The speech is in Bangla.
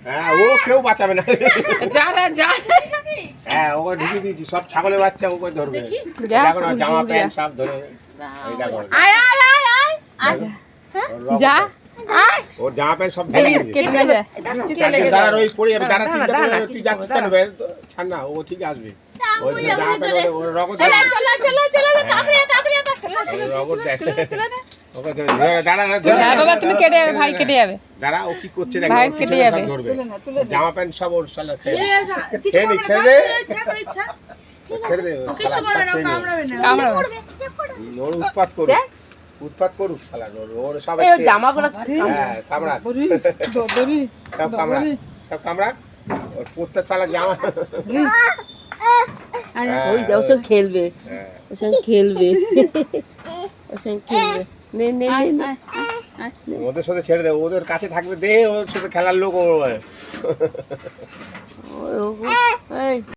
হ্যাঁ ও কেউ বাঁচাবে না। যা হ্যাঁ ওকে ঢুকিয়ে দিয়েছি, সব ছাগলের বাচ্চা ওকে ধরবে। দেখো না জামা প্যান্ট সব ধরে, এই দেখো যা ওর জামা প্যান্ট সব ধরে দাঁড়ার ওই পড়ে যাবে। দাঁড়া তুই যাচ্ছিস কেন? ছাড় না, ও ঠিক আসবে। ওই জামা প্যান্ট ওর রগত রগত দেখ ওকে দাঁড়া বাবা তুমি কেটে যাবে, ভাই কেটে যাবে। দাঁড়া ও কি করছে দেখ, ভাই কেটে যাবে। ধরবে জামা প্যান্ট সব ওর শালা ছেড়ে দে ছেড়ে দে ওর উৎপাত করুক শালা ওর সব জামাগুলো হ্যাঁ কামড়া সব কামড়া সব কামড়া ওর পুত্র শালা জামা ওই দাও সব খেলবে, ওর সঙ্গে খেলবে, ওর সঙ্গে খেলবে। নে নে নে ওদের সাথে ছেড়ে দে, ওদের কাছে থাকবে দে, ওর সাথে খেলার লোক ও